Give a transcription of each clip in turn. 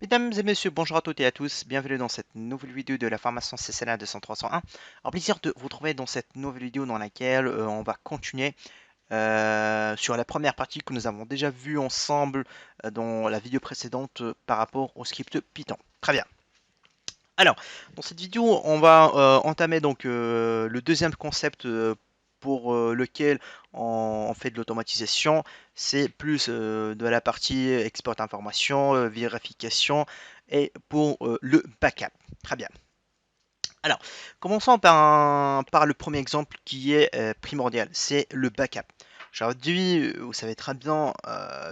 Mesdames et messieurs, bonjour à toutes et à tous, bienvenue dans cette nouvelle vidéo de la formation CCNA 200-301. Alors plaisir de vous retrouver dans cette nouvelle vidéo dans laquelle on va continuer sur la première partie que nous avons déjà vue ensemble dans la vidéo précédente par rapport au script Python. Très bien. Alors, dans cette vidéo, on va entamer donc le deuxième concept pour lequel on fait de l'automatisation. C'est plus de la partie export information, vérification et pour le backup. Très bien. Alors, commençons par le premier exemple qui est primordial, c'est le backup. Aujourd'hui, vous savez très bien,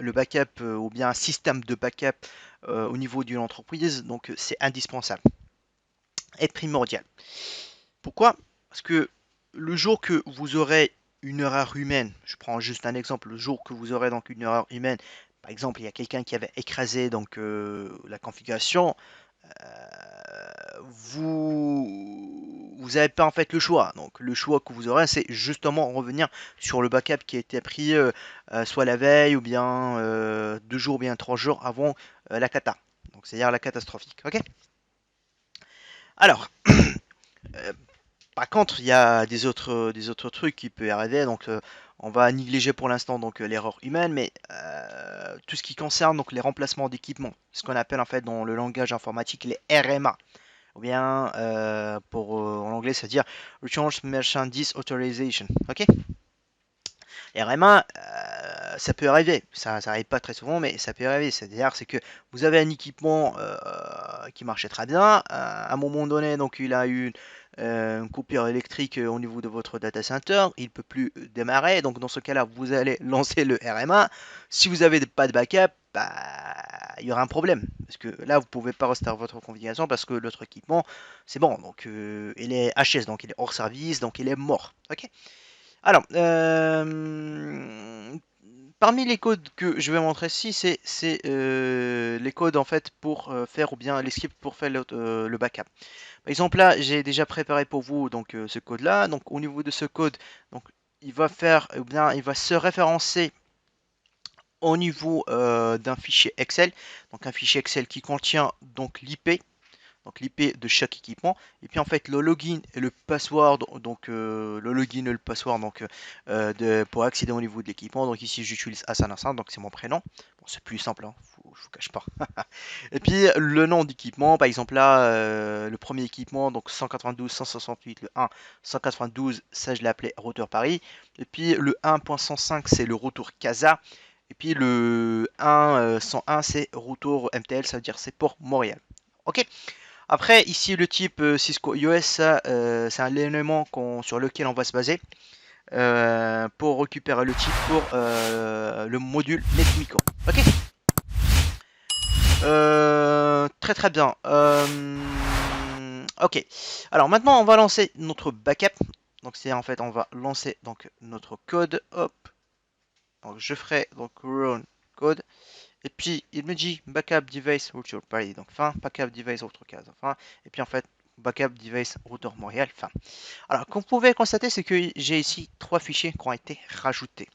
le backup ou bien un système de backup au niveau d'une entreprise, donc c'est indispensable est primordial. Pourquoi? Parce que le jour que vous aurez une erreur humaine, je prends juste un exemple, le jour que vous aurez donc une erreur humaine, par exemple, il y a quelqu'un qui avait écrasé donc la configuration, vous n'avez pas en fait le choix. Donc le choix que vous aurez, c'est justement revenir sur le backup qui a été pris soit la veille ou bien 2 jours ou bien 3 jours avant la cata. Donc c'est-à-dire la catastrophique. Ok. Alors, euh, par contre, il y a des autres trucs qui peuvent arriver, donc on va négliger pour l'instant donc l'erreur humaine, mais tout ce qui concerne donc les remplacements d'équipements, ce qu'on appelle en fait dans le langage informatique les RMA, ou bien en anglais, c'est-à-dire Return Merchandise Authorization. Ok? RMA, ça peut arriver, ça arrive pas très souvent, mais ça peut arriver. C'est-à-dire, c'est que vous avez un équipement qui marchait très bien. À un moment donné, donc il a eu une coupure électrique au niveau de votre data center. Il peut plus démarrer. Donc dans ce cas-là, vous allez lancer le RMA. Si vous n'avez pas de backup, bah, il y aura un problème. Parce que là, vous pouvez pas rester votre configuration parce que l'autre équipement, c'est bon. Donc il est HS, donc il est hors service, donc il est mort. Ok. Alors, parmi les codes que je vais montrer ici, c'est les codes en fait pour faire ou bien les scripts pour faire le backup. Par exemple là, j'ai déjà préparé pour vous donc ce code-là. Donc au niveau de ce code, donc il va faire ou bien il va se référencer au niveau d'un fichier Excel. Donc un fichier Excel qui contient donc l'IP donc l'IP de chaque équipement, et puis en fait le login et le password, donc le login et le password donc, pour accéder au niveau de l'équipement. Donc ici j'utilise Hassan Hassan, donc c'est mon prénom. Bon, c'est plus simple, hein, je vous cache pas. Et puis le nom d'équipement, par exemple là, le premier équipement, donc 192, 168, le 1, 192, ça je l'ai appelé routeur Paris. Et puis le 1.105, c'est le routeur Casa. Et puis le 1, 101, c'est routeur MTL, ça veut dire c'est pour Montréal. Ok. Après, ici, le type Cisco iOS, c'est un élément sur lequel on va se baser pour récupérer le type pour le module NetMiko. Ok. Très très bien. Ok. Alors maintenant, on va lancer notre backup. Donc c'est en fait, on va lancer donc notre code. Hop. Donc je ferai donc run code. Et puis il me dit backup device router Paris, donc fin, backup device router case, fin, et puis en fait backup device router Montréal, fin. Alors comme vous pouvez constater, c'est que j'ai ici 3 fichiers qui ont été rajoutés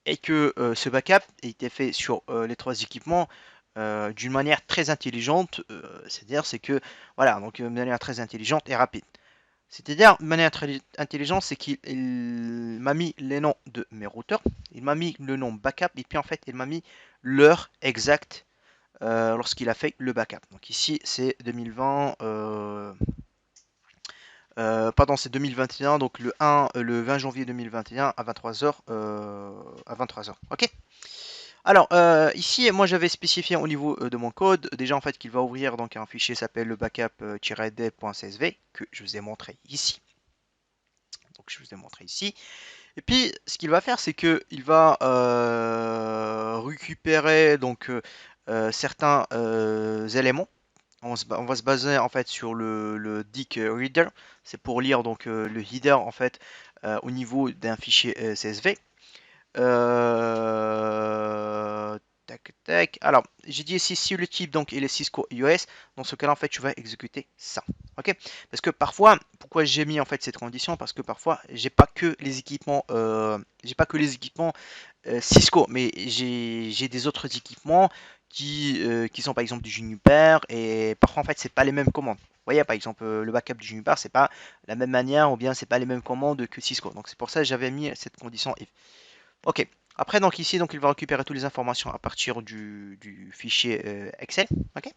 et que ce backup a été fait sur les 3 équipements d'une manière très intelligente, c'est-à-dire c'est que voilà, donc de manière très intelligente et rapide. C'est-à-dire, de manière très intelligente, c'est qu'il m'a mis les noms de mes routeurs, il m'a mis le nom backup, et puis en fait, il m'a mis l'heure exacte lorsqu'il a fait le backup. Donc ici, c'est 2020, pardon, c'est 2021, donc le 20 janvier 2021 à 23h. À 23h. Ok. Alors, ici, moi j'avais spécifié au niveau de mon code, déjà en fait qu'il va ouvrir donc un fichier s'appelle le backup-d.csv que je vous ai montré ici. Donc je vous ai montré ici. Et puis ce qu'il va faire, c'est que il va récupérer donc certains éléments. On va se baser en fait sur le dict reader. C'est pour lire donc le header en fait au niveau d'un fichier CSV. Tac, tac. Alors, j'ai dit ici si le type donc il est Cisco iOS, dans ce cas-là en fait tu vas exécuter ça. Ok? Parce que parfois, pourquoi j'ai mis en fait cette condition? Parce que parfois j'ai pas que les équipements Cisco, mais j'ai des autres équipements qui sont par exemple du Juniper, et parfois en fait c'est pas les mêmes commandes. Vous voyez, par exemple, le backup du Juniper, c'est pas la même manière, ou bien c'est pas les mêmes commandes que Cisco. Donc c'est pour ça que j'avais mis cette condition if. Ok. Après, donc ici, donc il va récupérer toutes les informations à partir du fichier Excel. Ok.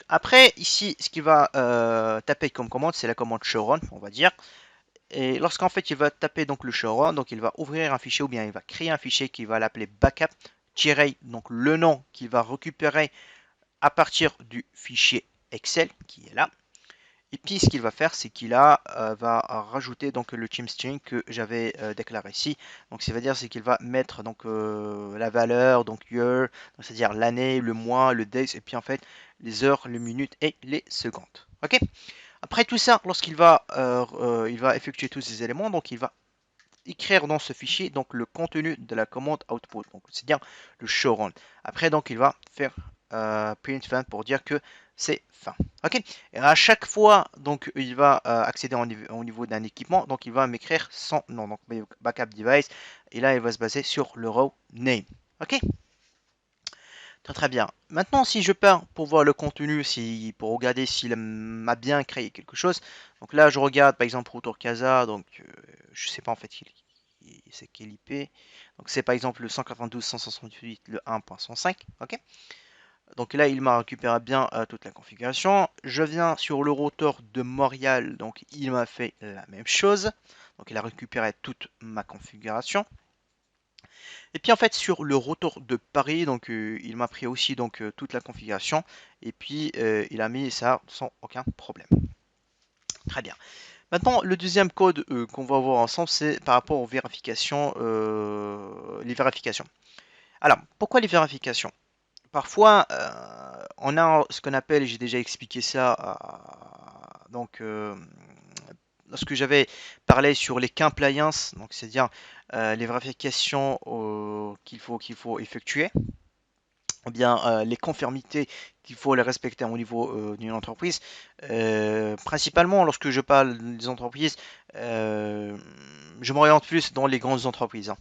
Après, ici, ce qu'il va taper comme commande, c'est la commande showrun, on va dire. Et lorsqu'en fait il va taper donc le showrun, donc il va ouvrir un fichier ou bien il va créer un fichier qui va l'appeler backup, donc le nom qu'il va récupérer à partir du fichier Excel qui est là. Et puis ce qu'il va faire, c'est qu'il va rajouter donc le team string que j'avais déclaré ici. Donc ça veut dire c'est qu'il va mettre donc la valeur, donc year, c'est-à-dire l'année, le mois, le date, et puis en fait les heures, les minutes et les secondes. Ok. Après tout ça, il va effectuer tous ces éléments, donc il va écrire dans ce fichier donc le contenu de la commande output, donc c'est-à-dire le showrun. Après donc il va faire print fin pour dire que c'est fin. Ok. Et à chaque fois donc il va accéder au niveau d'un équipement, donc il va m'écrire son nom, donc backup device, et là il va se baser sur le row name. Ok. Très très bien. Maintenant, si je pars pour voir le contenu, pour regarder s'il m'a bien créé quelque chose. Donc là, je regarde par exemple Router Casa. Donc je sais pas en fait c'est quel IP. Donc c'est par exemple le 192.168 le 1.105. Ok. Donc là, il m'a récupéré bien toute la configuration. Je viens sur le routeur de Montréal. Donc il m'a fait la même chose. Donc il a récupéré toute ma configuration. Et puis en fait sur le retour de Paris, donc il m'a pris aussi donc toute la configuration et puis il a mis ça sans aucun problème. Très bien. Maintenant le deuxième code qu'on va voir ensemble, c'est par rapport aux vérifications, les vérifications. Alors pourquoi les vérifications? Parfois on a ce qu'on appelle, j'ai déjà expliqué ça, donc lorsque j'avais parlé sur les compliance, donc c'est-à-dire les vérifications qu'il faut effectuer, ou bien les conformités qu'il faut les respecter au niveau d'une entreprise. Principalement, lorsque je parle des entreprises, je m'oriente plus dans les grandes entreprises, hein.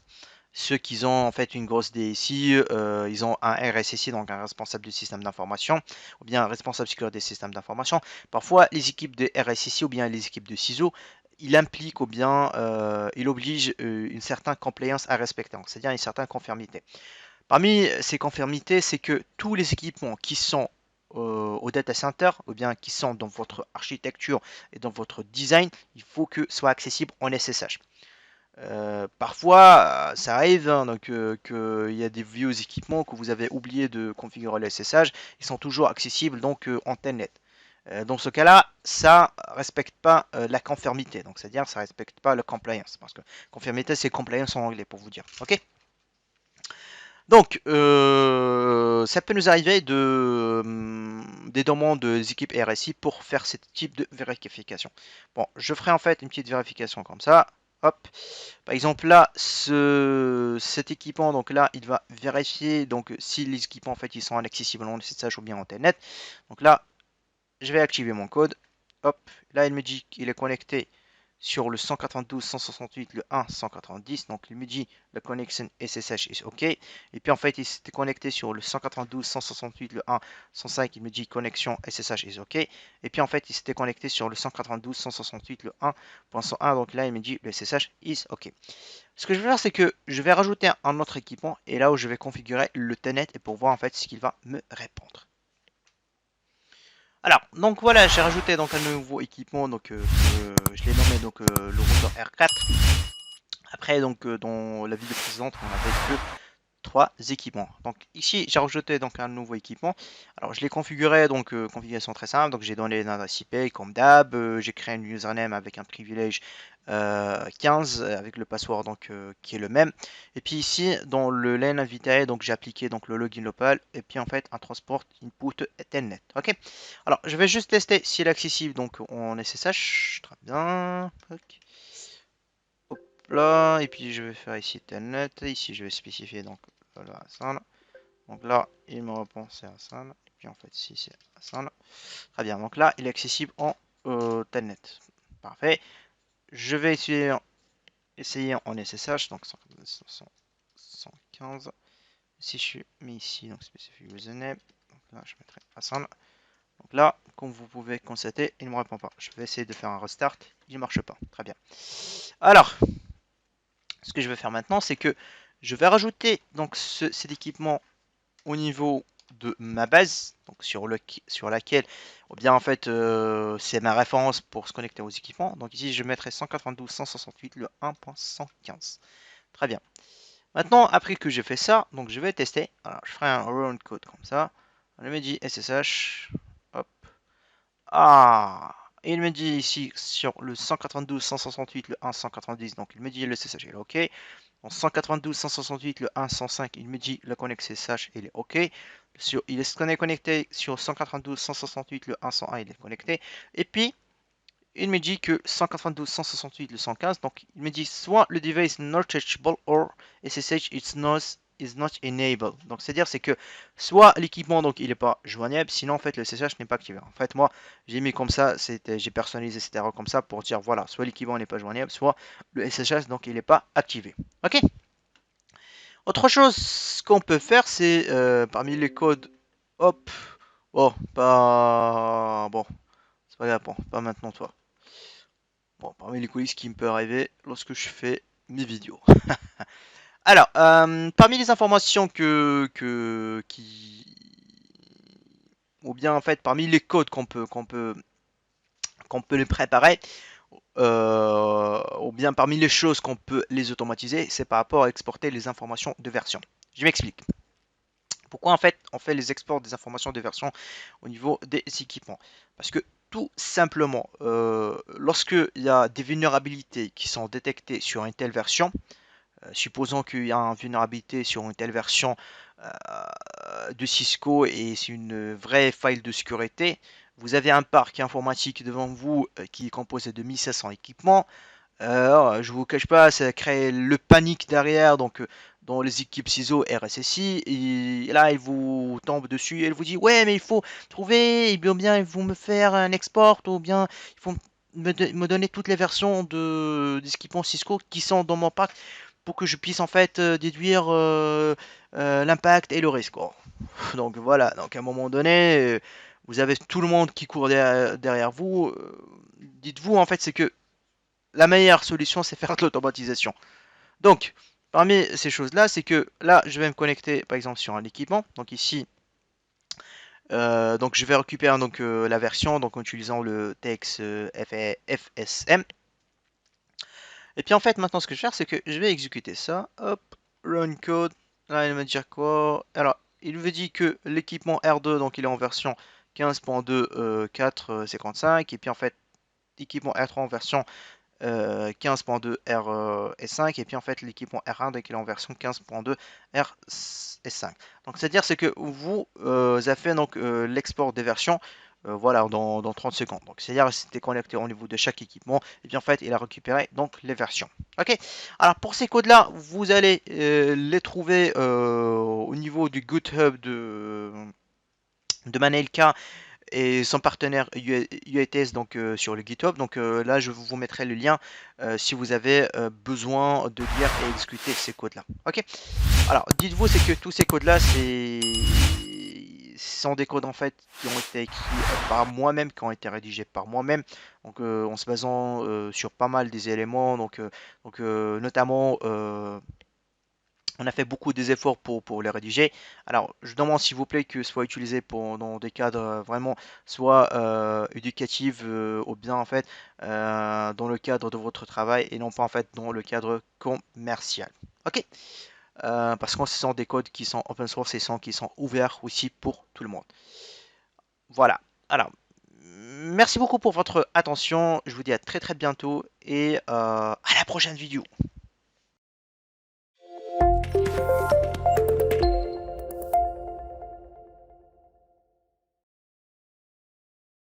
Ceux qui ont en fait une grosse DSI, ils ont un RSSI, donc un responsable du système d'information, ou bien un responsable sécurité des systèmes d'information. Parfois, les équipes de RSSI ou bien les équipes de CISO, il implique ou bien il oblige une certaine compliance à respecter, c'est-à-dire une certaine conformité. Parmi ces conformités, c'est que tous les équipements qui sont au data center, ou bien qui sont dans votre architecture et dans votre design, il faut que soient accessibles en SSH. Parfois, ça arrive hein, donc qu'il y a des vieux équipements que vous avez oublié de configurer le SSH, ils sont toujours accessibles donc en telnet. Dans ce cas-là, ça respecte pas la conformité, donc c'est-à-dire ça respecte pas le compliance, parce que conformité c'est compliance en anglais pour vous dire. Ok. Donc, ça peut nous arriver des demandes des équipes RSI pour faire ce type de vérification. Bon, je ferai en fait une petite vérification comme ça. Hop. Par exemple là, cet équipement, donc là, il va vérifier donc si les équipements en fait ils sont accessibles en SSH ou bien en Telnet. Donc là, je vais activer mon code. Hop, là il me dit qu'il est connecté sur le 192.168, le 1.190. Donc il me dit la connexion SSH est OK. Et puis en fait il s'était connecté sur le 192.168, le 1.105. Il me dit connexion SSH est OK. Et puis en fait il s'était connecté sur le 192.168, le 1.101. Donc là il me dit le SSH is OK. Ce que je vais faire, c'est que je vais rajouter un autre équipement et là où je vais configurer le telnet et pour voir en fait ce qu'il va me répondre. Alors, donc voilà, j'ai rajouté donc un nouveau équipement, donc je l'ai nommé donc le routeur R4. Après, donc dans la vidéo précédente, on avait que trois équipements. Donc ici, j'ai rajouté donc un nouveau équipement. Alors je l'ai configuré, donc configuration très simple. Donc j'ai donné l'adresse IP comme d'hab. J'ai créé un username avec un privilège 15 avec le password donc qui est le même. Et puis ici dans le LAN invité, donc j'ai appliqué donc le login local et puis en fait un transport input telnet. Ok. Alors je vais juste tester s'il est accessible donc en SSH. Très bien. Ok. Hop là, et puis je vais faire ici telnet. Ici je vais spécifier donc voilà, ça là. Donc là, il me répond c'est Hassan. Et puis en fait, si c'est Hassan. Très bien. Donc là, il est accessible en telnet. Parfait. Je vais essayer en SSH. Donc 115. 15. Si je mets ici, donc specific username, donc là je mettrai Hassan. Donc là, comme vous pouvez constater, il ne me répond pas. Je vais essayer de faire un restart, il ne marche pas. Très bien. Alors, ce que je vais faire maintenant, c'est que je vais rajouter donc cet équipement au niveau de ma base, donc sur laquelle, ou bien en fait, c'est ma référence pour se connecter aux équipements. Donc ici, je mettrai 192.168 le 1.115. Très bien. Maintenant, après que j'ai fait ça, donc je vais tester. Alors, je ferai un run code comme ça. Je me dis SSH. Hop. Ah, et il me dit ici sur le 192.168 le 1.190, donc il me dit le SSH il est OK. En 192.168 le 1.105, il me dit le connect SSH il est OK. Il est connecté sur 192.168 le 1.101, il est connecté. Et puis il me dit que 192.168 le 115, donc il me dit soit le device not reachable or SSH is not enabled. Donc c'est-à-dire c'est que soit l'équipement donc il n'est pas joignable, sinon en fait le SSH n'est pas activé. En fait moi j'ai mis comme ça, j'ai personnalisé cette erreur comme ça pour dire voilà, soit l'équipement n'est pas joignable, soit le SSH donc il n'est pas activé. Ok. Autre chose qu'on peut faire c'est parmi les codes, hop, oh pas bon, c'est pas grave, bon, pas maintenant toi. Bon, parmi les coulisses qui me peut arriver lorsque je fais mes vidéos. Alors, parmi les informations ou bien en fait parmi les codes qu'on peut les préparer, ou bien parmi les choses qu'on peut les automatiser, c'est par rapport à exporter les informations de version. Je m'explique. Pourquoi en fait on fait les exports des informations de version au niveau des équipements? Parce que tout simplement, lorsque il y a des vulnérabilités qui sont détectées sur une telle version, supposons qu'il y a une vulnérabilité sur une telle version de Cisco et c'est une vraie faille de sécurité, vous avez un parc informatique devant vous qui est composé de 1500 équipements. Je vous cache pas, ça crée le panique derrière, donc dans les équipes CISO, RSSI, et là, il vous tombe dessus et elle vous dit, ouais, mais il faut trouver, et bien, il faut me faire un export, ou bien, il faut me donner toutes les versions des équipements Cisco qui sont dans mon parc pour que je puisse en fait déduire l'impact et le risque. Oh. Donc voilà, donc à un moment donné, vous avez tout le monde qui court derrière vous. Dites-vous en fait, c'est que la meilleure solution, c'est faire de l'automatisation. Donc, parmi ces choses-là, c'est que là, je vais me connecter, par exemple, sur un équipement. Donc ici, donc je vais récupérer donc la version, donc en utilisant le TX FSM. Et puis en fait, maintenant, ce que je vais faire, c'est que je vais exécuter ça. Hop, run code. Là, il va me dire quoi? Alors, il me dit que l'équipement R2, donc il est en version 15.2 4.55. Et puis en fait, l'équipement R3 en version 15.2 RS5 et puis en fait l'équipement R1 dès qu'il est en version 15.2 RS5. Donc c'est-à-dire c'est que vous avez fait donc l'export des versions voilà dans 30 secondes. Donc c'est-à-dire c'était connecté au niveau de chaque équipement et puis en fait il a récupéré donc les versions. Ok. Alors pour ces codes là vous allez les trouver au niveau du GitHub de Manelka et son partenaire UATS donc sur le GitHub. Donc là, je vous mettrai le lien si vous avez besoin de lire et exécuter ces codes-là. Ok. Alors, dites-vous, c'est que tous ces codes-là, sont des codes en fait qui ont été écrits par moi-même, qui ont été rédigés par moi-même, donc en se basant sur pas mal des éléments, donc notamment on a fait beaucoup des efforts pour les rédiger. Alors, je demande s'il vous plaît que ce soit utilisé dans des cadres vraiment soit éducatifs ou bien en fait dans le cadre de votre travail et non pas en fait dans le cadre commercial. Ok. Parce que ce sont des codes qui sont open source et qui sont ouverts aussi pour tout le monde. Voilà. Alors, merci beaucoup pour votre attention. Je vous dis à très très bientôt et à la prochaine vidéo.